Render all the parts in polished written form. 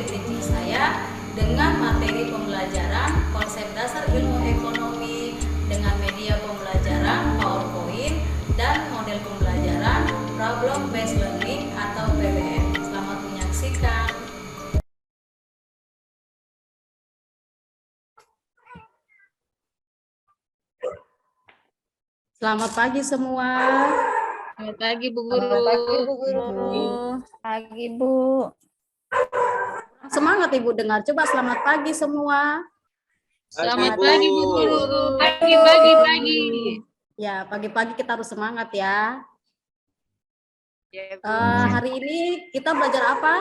PPT saya dengan materi pembelajaran konsep dasar ilmu ekonomi dengan media pembelajaran PowerPoint dan model pembelajaran Problem Based Learning atau PBL. Selamat menyaksikan. Selamat pagi semua. Selamat pagi Bu Guru. Selamat pagi Bu Guru. Pagi Bu. Semangat Ibu dengar. Coba selamat pagi semua. Selamat pagi Bu Guru. Pagi. Ya, pagi-pagi kita harus semangat ya. Ya, Bu. Hari ini kita belajar apa?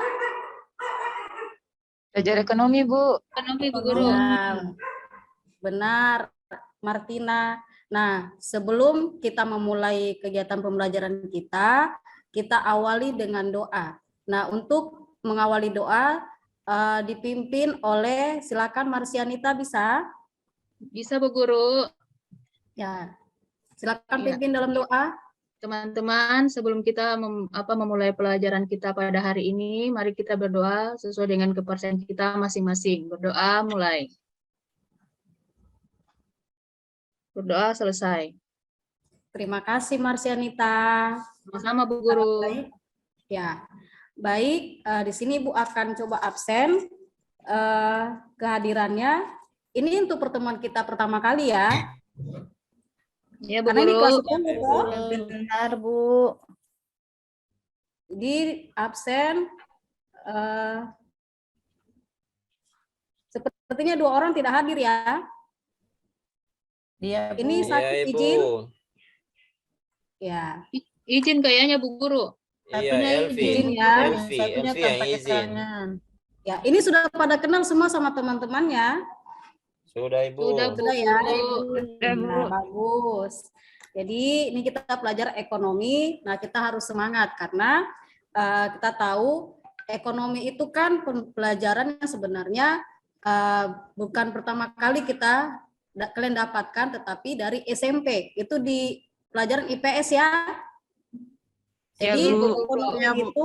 Belajar ekonomi, Bu. Ekonomi Bu Guru. Ya, benar, Martina. Nah, sebelum kita memulai kegiatan pembelajaran kita awali dengan doa. Nah, untuk mengawali doa dipimpin oleh, silakan Marsianita bisa? Bisa Bu Guru. Ya, silakan Ya. pimpin dalam doa. Teman-teman, sebelum kita memulai pelajaran kita pada hari ini, mari kita berdoa sesuai dengan kepercayaan kita masing-masing. Berdoa mulai. Berdoa selesai. Terima kasih Marsianita. Sama-sama Bu Guru. Baik. Ya, baik. Di sini Ibu akan coba absen kehadirannya. Ini untuk pertemuan kita pertama kali ya. Ya Bu Karena ini Guru. kelas 10 toh. Benar Bu. Jadi absen. Sepertinya 2 orang tidak hadir ya. Iya Bu. Ini saya Iya, Ibu. izin. Ya, Izin kayaknya Bu Guru. Iya, Elvi. izin ya. Elvi yang izin. Ya, ini sudah pada kenal semua sama teman-temannya. Sudah, Ibu. Sudah Bu Sudah ya. Guru. Nah, bagus. Jadi ini kita belajar ekonomi. Nah, kita harus semangat karena kita tahu ekonomi itu kan pelajaran yang sebenarnya bukan pertama kali kalian dapatkan, tetapi dari SMP. Itu di pelajaran IPS ya. Ya, Jadi Bu. ekonomi itu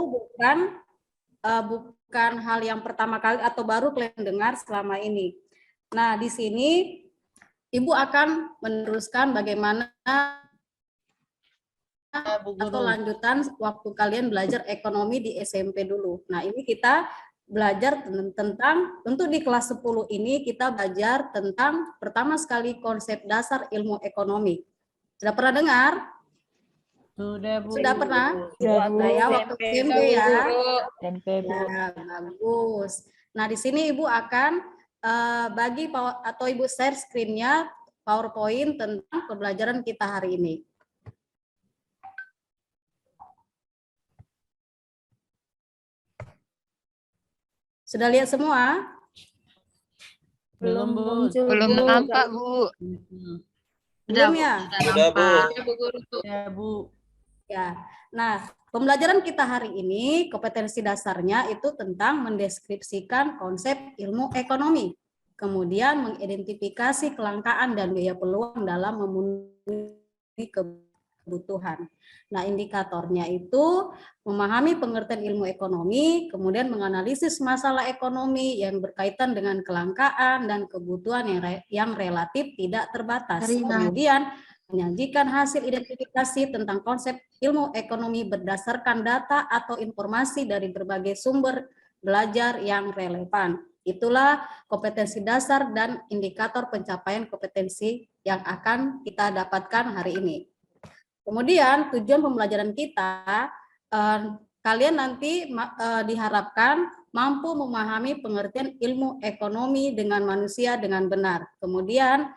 bukan hal yang pertama kali atau baru kalian dengar selama ini. Nah, di sini Ibu akan meneruskan bagaimana atau lanjutan waktu kalian belajar ekonomi di SMP dulu. Nah, ini kita belajar tentang, tentu di kelas 10 ini kita belajar tentang pertama sekali konsep dasar ilmu ekonomi. Sudah pernah dengar? Sudah Bu. Sudah pernah? Sudah Bu. Ya, waktu SMP ya. SMP Bu. Ya, bagus. Nah, di sini Ibu akan bagi atau Ibu share screen-nya PowerPoint tentang pembelajaran kita hari ini. Sudah lihat semua? Belum Bu. Belum nampak, Bu. Belum ya? Sudah, Bu. Ya Bu Guru. Ya Bu. Ya. Nah, pembelajaran kita hari ini kompetensi dasarnya itu tentang mendeskripsikan konsep ilmu ekonomi. Kemudian mengidentifikasi kelangkaan dan biaya peluang dalam memenuhi kebutuhan. Nah, indikatornya itu memahami pengertian ilmu ekonomi, kemudian menganalisis masalah ekonomi yang berkaitan dengan kelangkaan dan kebutuhan yang relatif tidak terbatas. Kemudian menyajikan hasil identifikasi tentang konsep ilmu ekonomi berdasarkan data atau informasi dari berbagai sumber belajar yang relevan. Itulah kompetensi dasar dan indikator pencapaian kompetensi yang akan kita dapatkan hari ini. Kemudian tujuan pembelajaran kita, kalian nanti diharapkan mampu memahami pengertian ilmu ekonomi dengan manusia dengan benar. Kemudian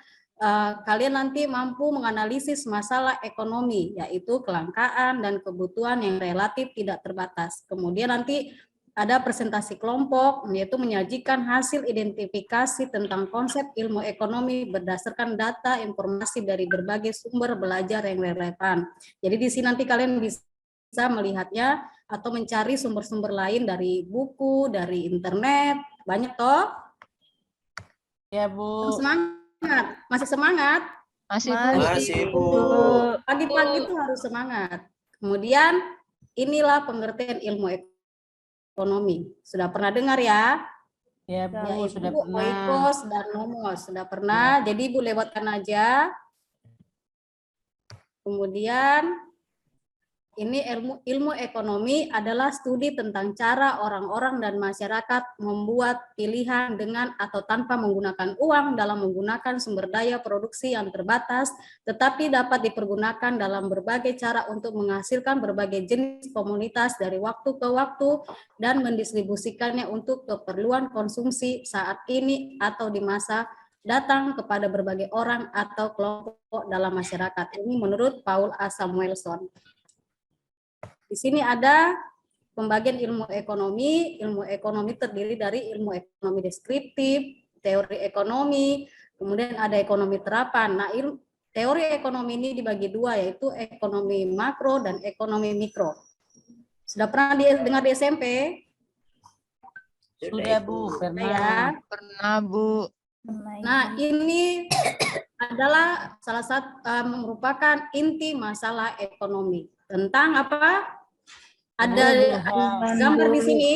kalian nanti mampu menganalisis masalah ekonomi, yaitu kelangkaan dan kebutuhan yang relatif tidak terbatas. Kemudian nanti ada presentasi kelompok, yaitu menyajikan hasil identifikasi tentang konsep ilmu ekonomi berdasarkan data informasi dari berbagai sumber belajar yang relevan. Jadi di sini nanti kalian bisa melihatnya atau mencari sumber-sumber lain dari buku, dari internet, banyak toh. Ya Bu. Semangat, masih semangat? Masih Bu. Masih, Bu. Pagi-pagi itu harus semangat. Kemudian inilah pengertian ilmu ekonomi. ekonomi. Sudah pernah dengar ya? Ya, Bu, Ya, sudah Ibu pernah. Oikos dan Nomos sudah pernah. Jadi Ibu lewatkan aja. Kemudian ini ilmu ekonomi adalah studi tentang cara orang-orang dan masyarakat membuat pilihan dengan atau tanpa menggunakan uang dalam menggunakan sumber daya produksi yang terbatas, tetapi dapat dipergunakan dalam berbagai cara untuk menghasilkan berbagai jenis komoditas dari waktu ke waktu dan mendistribusikannya untuk keperluan konsumsi saat ini atau di masa datang kepada berbagai orang atau kelompok dalam masyarakat. Ini menurut Paul A. Samuelson. Di sini ada pembagian ilmu ekonomi. Ilmu ekonomi terdiri dari ilmu ekonomi deskriptif, teori ekonomi, kemudian ada ekonomi terapan. Nah, teori ekonomi ini dibagi dua, yaitu ekonomi makro dan ekonomi mikro. Sudah pernah dengar di SMP? Sudah, Bu, pernah. Ya. Pernah, Bu. Nah, ini adalah salah satu merupakan inti masalah ekonomi. Tentang apa? Ada gambar di sini,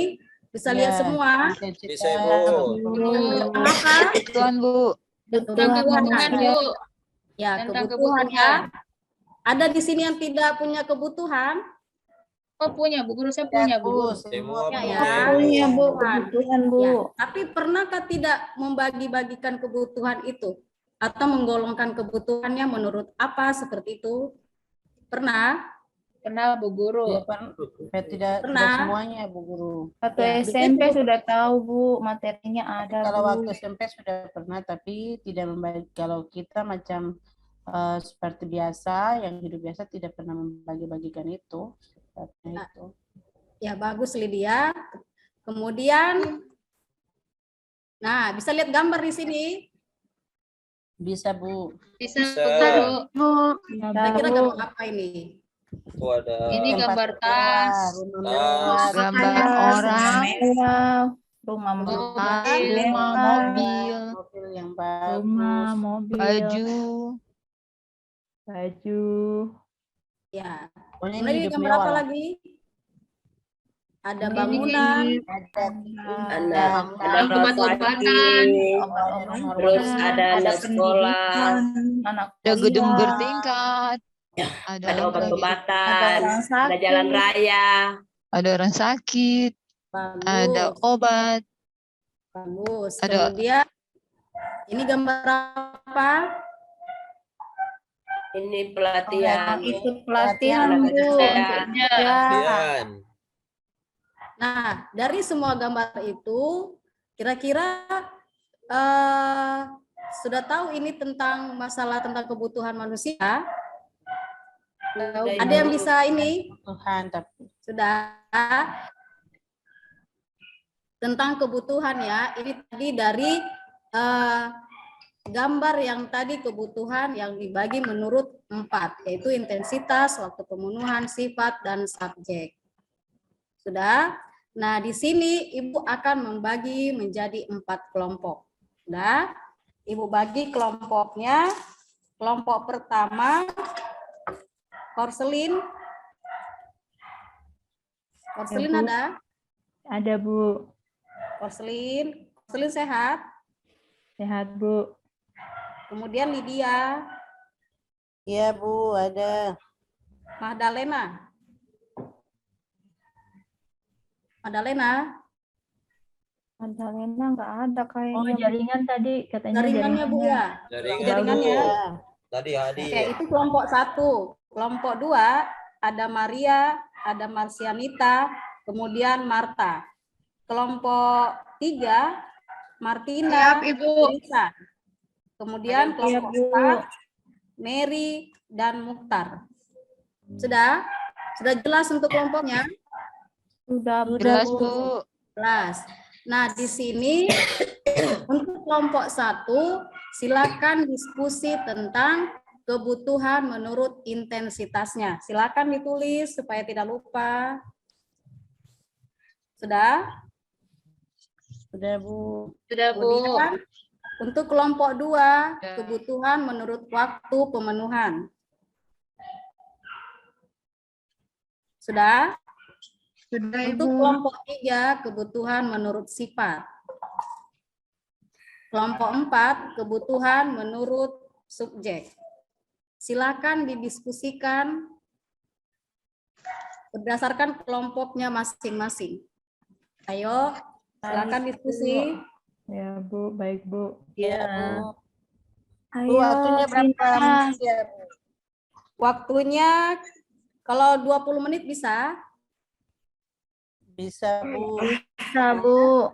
bisa lihat semua. Bisa, Bu. Tentang apa? Tuan, Bu. Tentang kebutuhan, Bu. Ya, Tentang kebutuhan kebutuhan. ya. Ada di sini yang tidak punya kebutuhan? Oh, punya, Bu. Guru saya punya, Bu. Semua Ya, punya, Bu. kebutuhan, Bu. Ya, tapi pernahkah tidak membagi-bagikan kebutuhan itu? Atau menggolongkan kebutuhannya menurut apa seperti itu? Pernah? Pernah, Bu Guru. Tidak Pernah. semuanya, Bu Guru. Waktu Ya, SMP begitu. sudah tahu, Bu, materinya ada, Kalau Bu. waktu SMP sudah pernah, tapi tidak membagi. Kalau kita macam seperti biasa, yang hidup biasa tidak pernah membagi-bagikan itu. Nah, ya, bagus Lydia. Kemudian, nah, bisa lihat gambar di sini. Bisa, Bu. Bisa, Bisa. Bu Guru. Kira-kira gambar apa ini? Itu ada Ini gambar tas, Gambar orang, Rumah rumah, mobil, mobil yang bagus. rumah, mobil, baju. Ya. Pokoknya Kemudian ini hidup gambar mewah apa lah. lagi? Ada bangunan, Ada obat-obatan, Terus ada anak sekolah, anak Ada gedung kuliah, bertingkat. ada Ada obat-obatan, orang ada sakit, jalan raya. ada orang sakit, ada bagus, obat, bagus. ada- Kemudian ini gambar apa? Ini pelatihan. ikut pelatihan, Bu. Pelatihan. Ya. Kemudian Nah, dari semua gambar itu, kira-kira sudah tahu ini tentang masalah tentang kebutuhan manusia? Ada yang bisa ini? Tuhan, tapi Sudah. Tentang kebutuhan ya, ini tadi dari gambar yang tadi kebutuhan yang dibagi menurut 4, yaitu intensitas, waktu pemenuhan, sifat, dan subjek. Sudah? Nah, di sini Ibu akan membagi menjadi 4 kelompok. Sudah? Ibu bagi kelompoknya. Kelompok pertama, porselin. Porselin Ya, Bu. ada? Ada, Bu. Porselin. Porselin sehat. Sehat, Bu. Kemudian Lydia, iya, Bu, ada. Magdalena. Magdalena, Magdalena nggak ada kayaknya. Oh, jaringan tadi katanya jaringannya Bu ya. jaringan Jaringannya. Bu. Iya. Tadi hadir. Oke, itu kelompok 1. Kelompok 2 ada Maria, ada Marsianita, kemudian Marta. Kelompok 3 Martina, Siap, Ibu. Lisa. Kemudian kelompok 4 Mary dan Mukhtar. Sudah? Sudah jelas untuk kelompoknya? Sudah, jelas, Bu. Bu. Jelas. Nah, di sini untuk kelompok 1 silakan diskusi tentang kebutuhan menurut intensitasnya. Silakan ditulis supaya tidak lupa. Sudah? Sudah, Bu. Sudah, Bu. Kemudian untuk kelompok 2 kebutuhan menurut waktu pemenuhan. Sudah? Sudah, Untuk Ibu. kelompok 3, kebutuhan menurut sifat. Kelompok 4, kebutuhan menurut subjek. Silakan didiskusikan berdasarkan kelompoknya masing-masing. Ayo, silakan diskusi. Ya, Bu. Baik, Bu. Ya, Ya. Bu. Bu, Ayo, waktunya berapa Tina. menit ya, Bu? Waktunya kalau 20 menit bisa? Bisa, Bu. Bisa, Bu.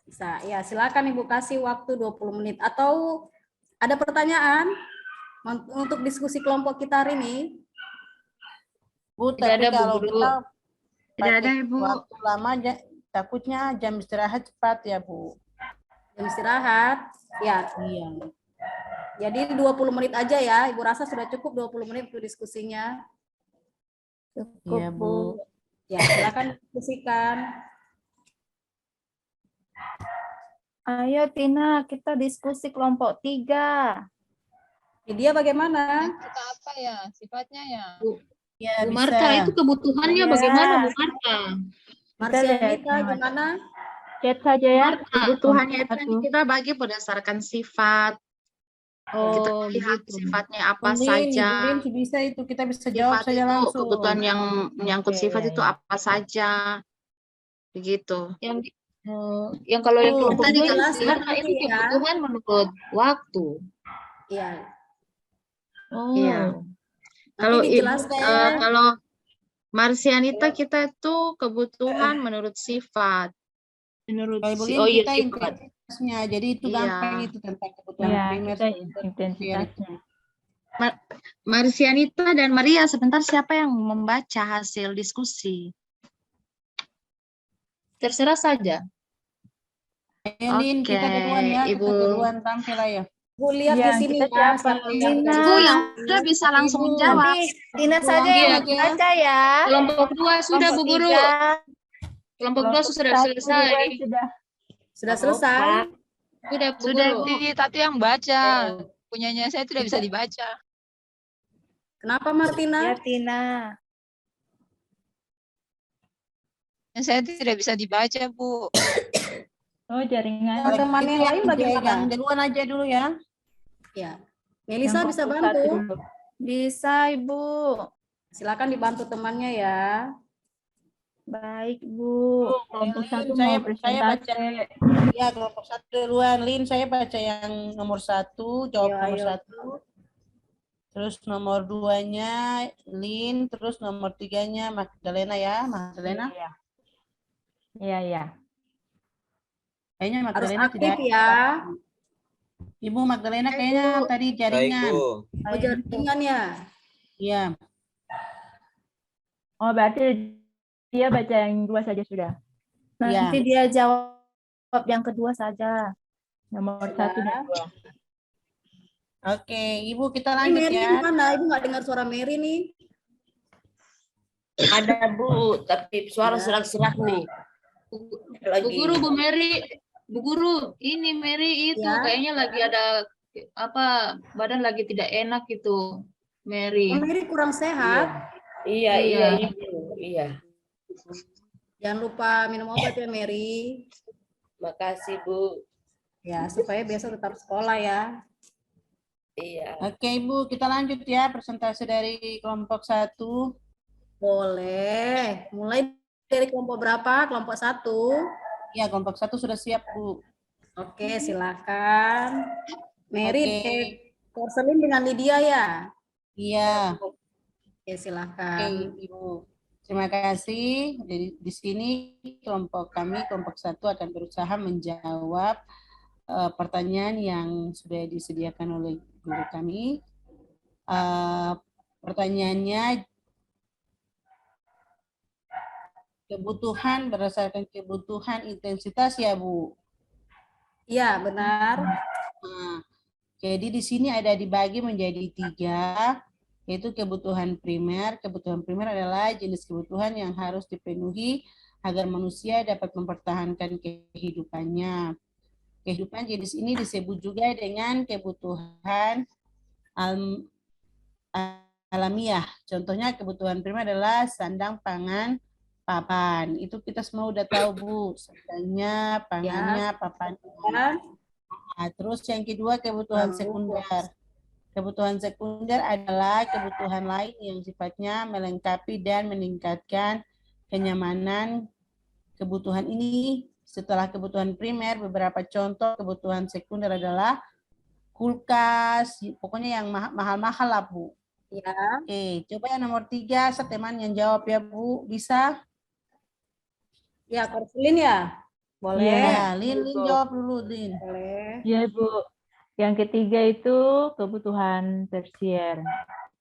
Bisa. Ya, silakan Ibu kasih waktu 20 menit. Atau ada pertanyaan untuk diskusi kelompok kita hari ini? Bu, Tidak tapi ada, Bu kalau Guru. kita Tidak ada, pakai Ibu. waktu lama, takutnya jam istirahat cepat ya, Bu. Jam istirahat. Ya, Iya. jadi 20 menit aja ya. Ibu rasa sudah cukup 20 menit untuk diskusinya. Cukup, Iya, Bu. Bu. Ya, silakan diskusikan. Ayo, Tina. Kita diskusi kelompok 3. Dia bagaimana? Kita apa ya? Sifatnya ya. Ya, Bu bisa. Marta, itu kebutuhannya Iya. bagaimana, Bu Marta? Marsianita lihat, gimana? Chat saja ya. Marta, Kebutuhannya itu Satu. kita bagi berdasarkan sifat. Kita Oh, lihat begitu. sifatnya apa Ibu saja. Lin bisa itu, kita bisa jawab Sifat saja itu langsung. kebutuhan yang menyangkut Oke, sifat ya, itu ya. apa saja. Begitu. Yang kalau yang Oh, kelompok tadi dua kan itu jelaskan Marta, itu nanti ya. kebutuhan menurut waktu. Iya. Oh. Iya. Nanti Kalau dijelaskan. kalau Marsianita kita itu kebutuhan menurut sifat. Menurut Kalau Ibu si, Lin, oh iya kita sifat. intensitasnya, jadi itu Iya. gampang itu tentang kebutuhan Iya, primer. kita sekunder, intensitasnya. Marsianita dan Maria, sebentar siapa yang membaca hasil diskusi? Terserah saja. Ayo, Lin, Oke, kita duluan ya, kita Ibu. duluan tampil ayo. Bu lihat Iya, di sini kita ya. siapa? siapa yang Tina. Ibu yang sudah bisa langsung Ibu. menjawab. Tina saja Iya, yang membaca ya. Kelompok 2 sudah, Bu Guru. Tiga. Kelompok 2 sudah Satu, selesai. dua, sudah. Sudah selesai. Sudah, Bu Sudah, Guru. Bu. Tati yang baca. Punyanya saya tidak bisa dibaca. Kenapa Martina? Ya, Tina. Saya tidak bisa dibaca, Bu. Oh, jaringan. Teman-teman yang lain bagaimana? Yang duluan aja dulu ya. Ya. Melisa Yang bisa kelompok bantu. satu dulu. Bisa, Ibu. Silakan dibantu temannya ya. Baik, Bu. Kelompok Lin, satu saya mau baca. presentasi. Ya, kelompok satu duluan. Lin, saya baca yang nomor 1, jawab Ayo, nomor ayo. 1. Terus nomor 2-nya Lin, terus nomor 3-nya Magdalena ya, Magdalena. Iya. Iya, iya. Kayaknya Harus Magdalena aktif tidak. ya. Ibu Magdalena kayaknya tadi Baik, jaringan. Bu. Oh, jaringan ya. Iya. Oh, berarti dia baca yang dua saja sudah. Iya. Nanti dia jawab yang kedua saja. Nomor satu dan dua. Oke, Ibu kita Ini lanjut Mary ya. di mana? Ibu nggak dengar suara Mary nih. Ada Bu, tapi suara serak-serak nih. Bu Lagi. Guru, Bu Mary. Bu Guru, ini Mary itu Ya. kayaknya lagi ada apa, badan lagi tidak enak itu. Mary. Oh, Mary kurang sehat. Iya, Iya. Ibu. Iya. Jangan lupa minum obat ya Mary. Makasih, Bu. Ya, supaya besok tetap sekolah ya. Iya. Oke, Ibu, kita lanjut ya presentasi dari kelompok 1. Boleh. Mulai dari kelompok berapa? Kelompok 1. Ya, kelompok 1 sudah siap, Bu. Oke, silakan. Mary, Oke. Porselin dengan Lydia ya. Iya. Oke, Oke, silakan. Ibu. Terima kasih. Di sini kelompok kami, kelompok 1 akan berusaha menjawab pertanyaan yang sudah disediakan oleh guru kami. Pertanyaannya, kebutuhan berdasarkan kebutuhan intensitas ya, Bu. Iya, benar. Nah, jadi di sini ada dibagi menjadi 3, yaitu kebutuhan primer. Kebutuhan primer adalah jenis kebutuhan yang harus dipenuhi agar manusia dapat mempertahankan kehidupannya. Kehidupan jenis ini disebut juga dengan kebutuhan alamiah. Contohnya kebutuhan primer adalah sandang, pangan, papan. Itu kita semua udah tahu, Bu. Sedangnya, pangannya, papannya. Dan Nah, terus yang kedua kebutuhan sekunder. Kebutuhan sekunder adalah kebutuhan lain yang sifatnya melengkapi dan meningkatkan kenyamanan kebutuhan ini. Setelah kebutuhan primer, beberapa contoh kebutuhan sekunder adalah kulkas, pokoknya yang mahal-mahal lah, Bu. ya, Oke, coba yang nomor 3, teman yang jawab ya, Bu. Bisa? ya, Korselin ya, boleh, Ya, Lin jawab dulu, Lin. boleh. Ya, Bu. Yang ketiga itu kebutuhan tersier.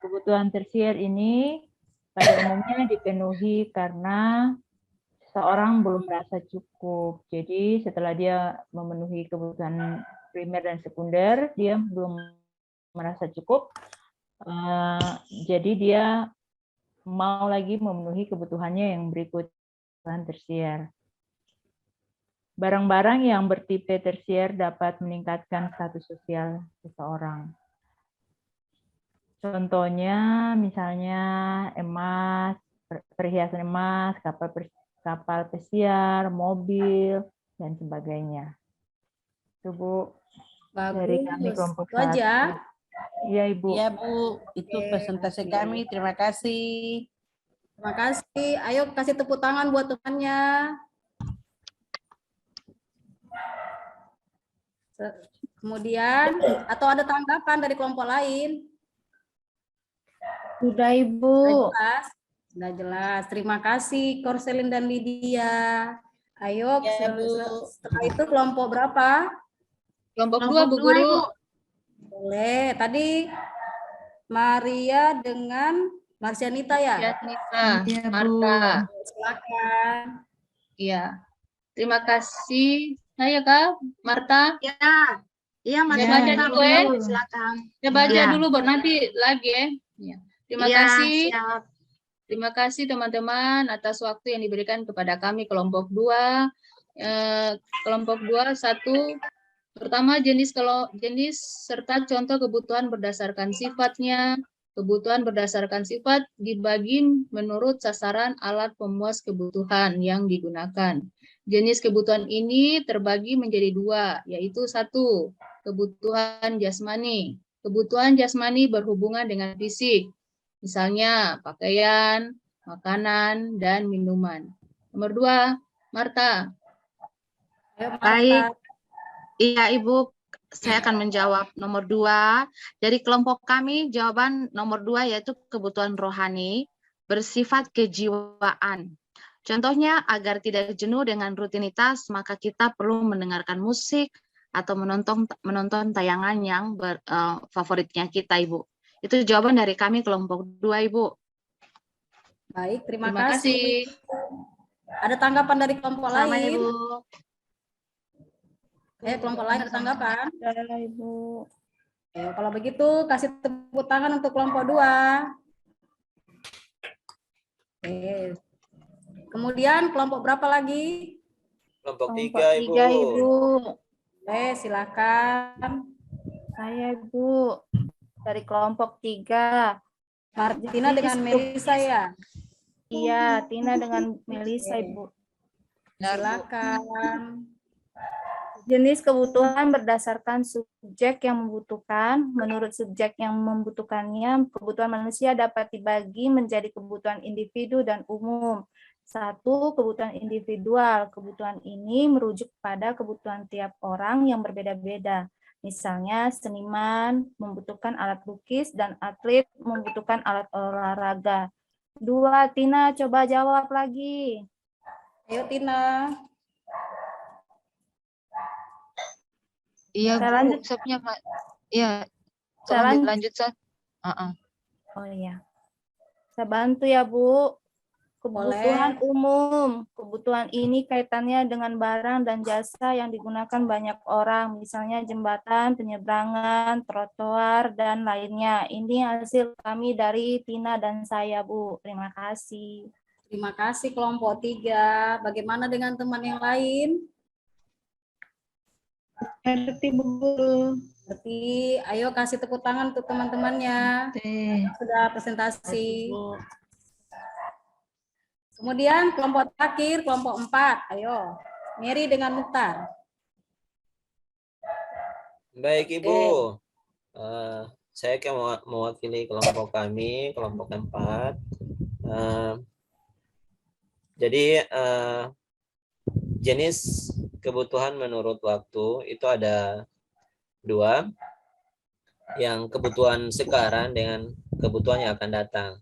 Kebutuhan tersier ini pada umumnya dipenuhi karena seorang belum merasa cukup. Jadi setelah dia memenuhi kebutuhan primer dan sekunder, dia belum merasa cukup. Jadi dia mau lagi memenuhi kebutuhannya yang berikut, kebutuhan tersier. Barang-barang yang bertipe tersier dapat meningkatkan status sosial seseorang. Contohnya misalnya emas, perhiasan emas, kapal pesiar, mobil, dan sebagainya. Itu, Bu, dari kami Bagus, kelompok itu aja. 1. Iya, Ibu. Ya, Bu. Itu presentasi kami. Terima kasih. Terima kasih. Ayo kasih tepuk tangan buat temannya. Kemudian, atau ada tanggapan dari kelompok lain? Sudah, Sudah Ibu. jelas? Sudah jelas. Terima kasih Korselin dan Lydia. Ayo, Ya, Bu. setelah itu kelompok berapa? Kelompok 2, Bu Guru. Boleh. Tadi Maria dengan Marsianita ya? Ya, Nita, Marta. Silakan. Iya. Terima kasih. Saya Kak, Marta. Ya, iya Mas. Saya baca dulu ya. Silakan. Saya baca Iya. dulu baru nanti lagi ya. Ya. Terima Iya, kasih. siap. Terima kasih teman-teman atas waktu yang diberikan kepada kami kelompok 2. Kelompok 2, 1. Pertama, jenis serta contoh kebutuhan berdasarkan sifatnya. Kebutuhan berdasarkan sifat dibagi menurut sasaran alat pemuas kebutuhan yang digunakan. Jenis kebutuhan ini terbagi menjadi 2, yaitu 1, kebutuhan jasmani. Kebutuhan jasmani berhubungan dengan fisik, misalnya pakaian, makanan, dan minuman. Nomor 2, Marta. Ayo, Marta. Baik. Iya, Ibu. Saya akan menjawab nomor 2. Dari kelompok kami, jawaban nomor 2 yaitu kebutuhan rohani bersifat kejiwaan. Contohnya, agar tidak jenuh dengan rutinitas, maka kita perlu mendengarkan musik atau menonton tayangan yang favoritnya kita, Ibu. Itu jawaban dari kami kelompok 2, Ibu. Baik, terima Terima kasih. Ada tanggapan dari kelompok Sama, lain? Ibu. Kelompok lain ada tanggapan? Sudah, Ibu. Ayo, kalau begitu kasih tepuk tangan untuk kelompok 2. Oke. Kemudian kelompok berapa lagi? Kelompok Kelompok 3, Ibu. 3, Ibu. Oke, silakan. Saya, Ibu. Dari kelompok 3. Martina dengan Melisa ya? Iya, Tina dengan Melisa, Ibu. Silakan. Jenis kebutuhan berdasarkan subjek yang membutuhkan. Menurut subjek yang membutuhkannya, kebutuhan manusia dapat dibagi menjadi kebutuhan individu dan umum. 1, kebutuhan individual. Kebutuhan ini merujuk pada kebutuhan tiap orang yang berbeda-beda. Misalnya, seniman membutuhkan alat lukis dan atlet membutuhkan alat olahraga. 2, Tina, coba jawab lagi. Ayo, Tina. Iya, Saya Bu. lanjut. Saya punya, iya. Saya Tolong lanjut. lanjut, Sat. Oh iya. Saya bantu ya, Bu. Kebutuhan umum. Kebutuhan ini kaitannya dengan barang dan jasa yang digunakan banyak orang, misalnya jembatan, penyeberangan, trotoar, dan lainnya. Ini hasil kami dari Tina dan saya, Bu. Terima kasih. Terima kasih kelompok 3. Bagaimana dengan teman yang lain? Ngerti, Bu Guru. Berarti ayo kasih tepuk tangan untuk teman-temannya. Sudah presentasi. Kemudian kelompok terakhir, kelompok 4. Ayo, Mary dengan Mukhtar. Baik Ibu. Saya akan mewakili kelompok kami, kelompok 4. Jadi jenis kebutuhan menurut waktu itu ada 2. Yang kebutuhan sekarang dengan kebutuhan yang akan datang.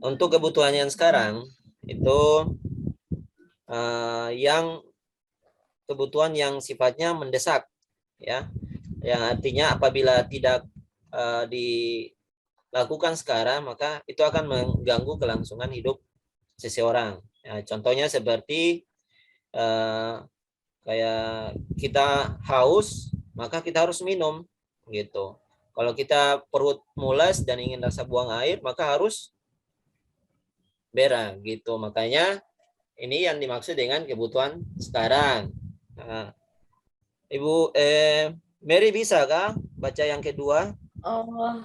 Untuk kebutuhan yang sekarang itu yang kebutuhan yang sifatnya mendesak, ya, yang artinya apabila tidak dilakukan sekarang maka itu akan mengganggu kelangsungan hidup seseorang. Ya, contohnya seperti kayak kita haus maka kita harus minum gitu. Kalau kita perut mules dan ingin rasa buang air maka harus berak gitu. Makanya ini yang dimaksud dengan kebutuhan sekarang. Nah, Ibu Mary bisa kah baca yang kedua? Oh,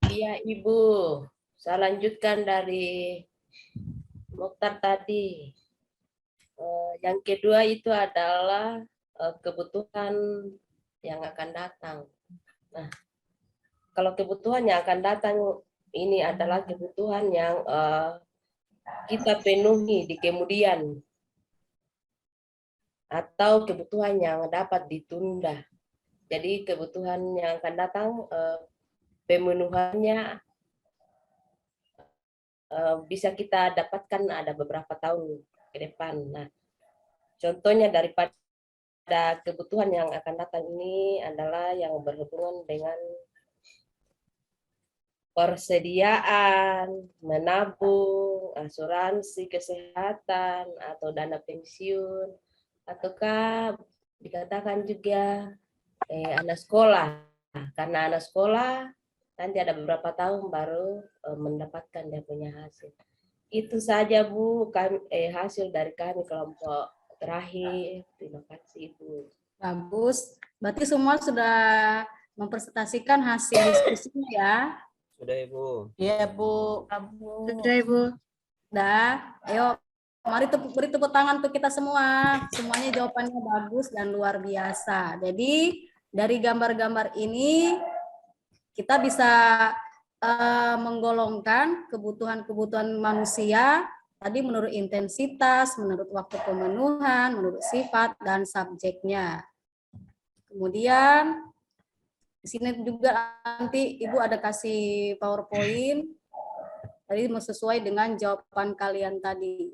iya Ibu. Saya lanjutkan dari Mokhtar tadi. Yang kedua itu adalah kebutuhan yang akan datang. Nah, kalau kebutuhan yang akan datang ini adalah kebutuhan yang kita penuhi di kemudian atau kebutuhan yang dapat ditunda. Jadi kebutuhan yang akan datang pemenuhannya bisa kita dapatkan ada beberapa tahun ke depan. Nah, contohnya daripada kebutuhan yang akan datang ini adalah yang berhubungan dengan persediaan, menabung, asuransi kesehatan, atau dana pensiun, ataukah dikatakan juga anak sekolah. Karena anak sekolah nanti ada beberapa tahun baru mendapatkan dia punya hasil. Itu saja Bu, hasil dari kami kelompok terakhir. Terima kasih Ibu. Bagus. Berarti semua sudah mempresentasikan hasil diskusinya ya. Sudah Ibu. Iya Bu. Sudah Ibu. Dah, ayo mari beri tepuk tangan untuk kita semua. Semuanya jawabannya bagus dan luar biasa. Jadi dari gambar-gambar ini kita bisa menggolongkan kebutuhan-kebutuhan manusia tadi menurut intensitas, menurut waktu pemenuhan, menurut sifat dan subjeknya. Kemudian di sini juga nanti Ibu ada kasih PowerPoint tadi sesuai dengan jawaban kalian tadi.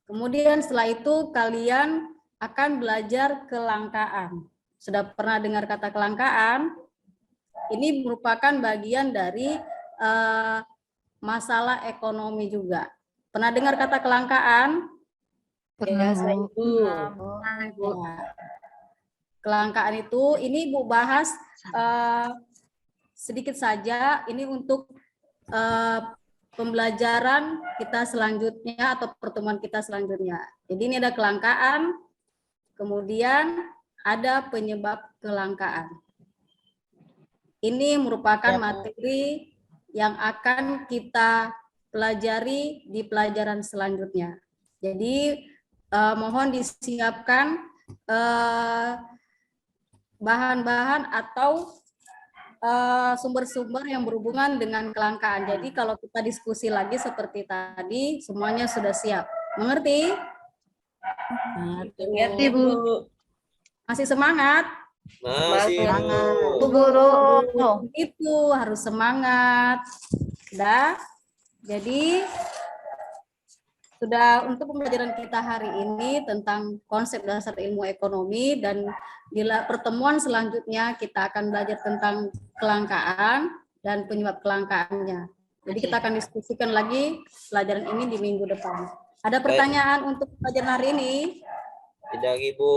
Kemudian setelah itu kalian akan belajar kelangkaan. Sudah pernah dengar kata kelangkaan? Ini merupakan bagian dari masalah ekonomi juga. Pernah dengar kata kelangkaan? Pernah Ibu. Ya. Kelangkaan itu ini Ibu bahas sedikit saja. Ini untuk pembelajaran kita selanjutnya atau pertemuan kita selanjutnya. Jadi ini ada kelangkaan, kemudian ada penyebab kelangkaan. Ini merupakan materi yang akan kita pelajari di pelajaran selanjutnya. Jadi mohon disiapkan bahan-bahan atau sumber-sumber yang berhubungan dengan kelangkaan. Jadi kalau kita diskusi lagi seperti tadi, semuanya sudah siap. Mengerti? Mengerti Bu. Masih semangat? Masih Bu Guru. Itu harus semangat. Sudah? Jadi sudah untuk pembelajaran kita hari ini tentang konsep dasar ilmu ekonomi, dan di pertemuan selanjutnya kita akan belajar tentang kelangkaan dan penyebab kelangkaannya. Jadi kita akan diskusikan lagi pelajaran ini di minggu depan. Ada pertanyaan untuk pelajaran hari ini? Tidak Ibu.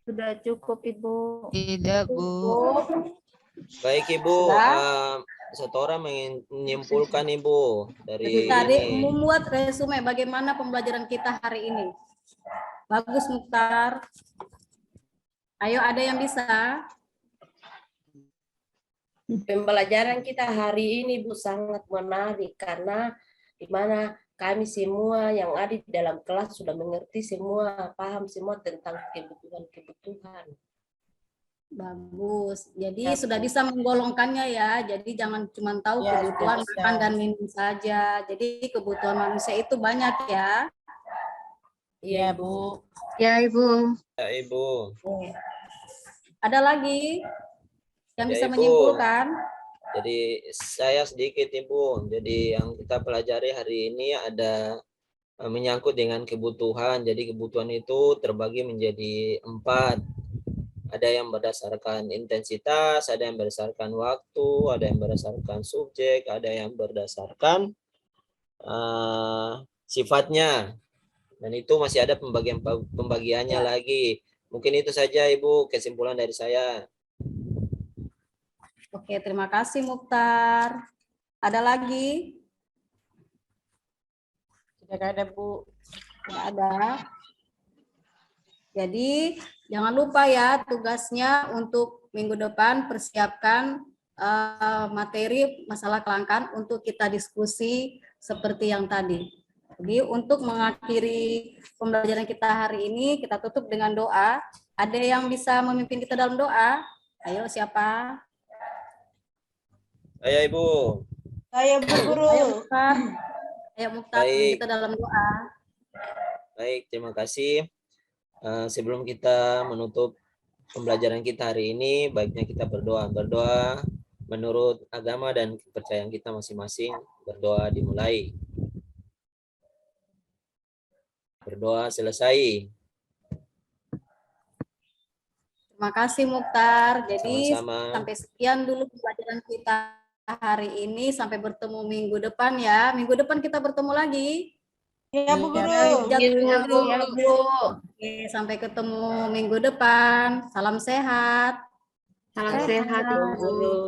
Sudah cukup Ibu. Tidak, Bu. Baik Ibu. Setora menyimpulkan Ibu dari Tadi ini. membuat resume bagaimana pembelajaran kita hari ini. Bagus Mukhtar. Ayo, ada yang bisa? Pembelajaran kita hari ini Bu sangat menarik karena di mana kami semua yang ada di dalam kelas sudah mengerti semua, paham semua tentang kebutuhan-kebutuhan. Bagus. Jadi Ya, sudah Bu. bisa menggolongkannya ya. Jadi jangan cuma tahu Ya, kebutuhan sudah makan bisa. dan minum saja. Jadi kebutuhan manusia itu banyak ya. Iya, Bu. Ya, Ibu. Ya, Ibu. Ada lagi yang Ya, bisa Ibu. menyimpulkan? Jadi saya sedikit Ibu. Jadi yang kita pelajari hari ini ada menyangkut dengan kebutuhan. Jadi kebutuhan itu terbagi menjadi 4. Ada yang berdasarkan intensitas, ada yang berdasarkan waktu, ada yang berdasarkan subjek, ada yang berdasarkan sifatnya. Dan itu masih ada pembagiannya lagi. Mungkin itu saja Ibu kesimpulan dari saya. Oke, terima kasih Mukhtar. Ada lagi? Tidak ada, Bu. Tidak ada. Jadi jangan lupa ya tugasnya untuk minggu depan persiapkan materi masalah kelangkaan untuk kita diskusi seperti yang tadi. Jadi untuk mengakhiri pembelajaran kita hari ini kita tutup dengan doa. Ada yang bisa memimpin kita dalam doa? Ayo siapa? Saya Ibu. Saya, Bu Guru. Ayo Mukhtar. Ayo Mukhtar, Baik. kita dalam doa. Baik, terima kasih. Sebelum kita menutup pembelajaran kita hari ini, baiknya kita berdoa. Berdoa menurut agama dan kepercayaan kita masing-masing. Berdoa dimulai. Berdoa selesai. Terima kasih Mukhtar. Jadi Sama-sama. sampai sekian dulu pembelajaran kita hari ini. Sampai bertemu minggu depan ya. Minggu depan kita bertemu lagi. Ya, Bu Guru. Ya, Bu. Ya, Bu. Oke, sampai ketemu minggu depan. Salam sehat. Salam sehat, Ibu. Guru.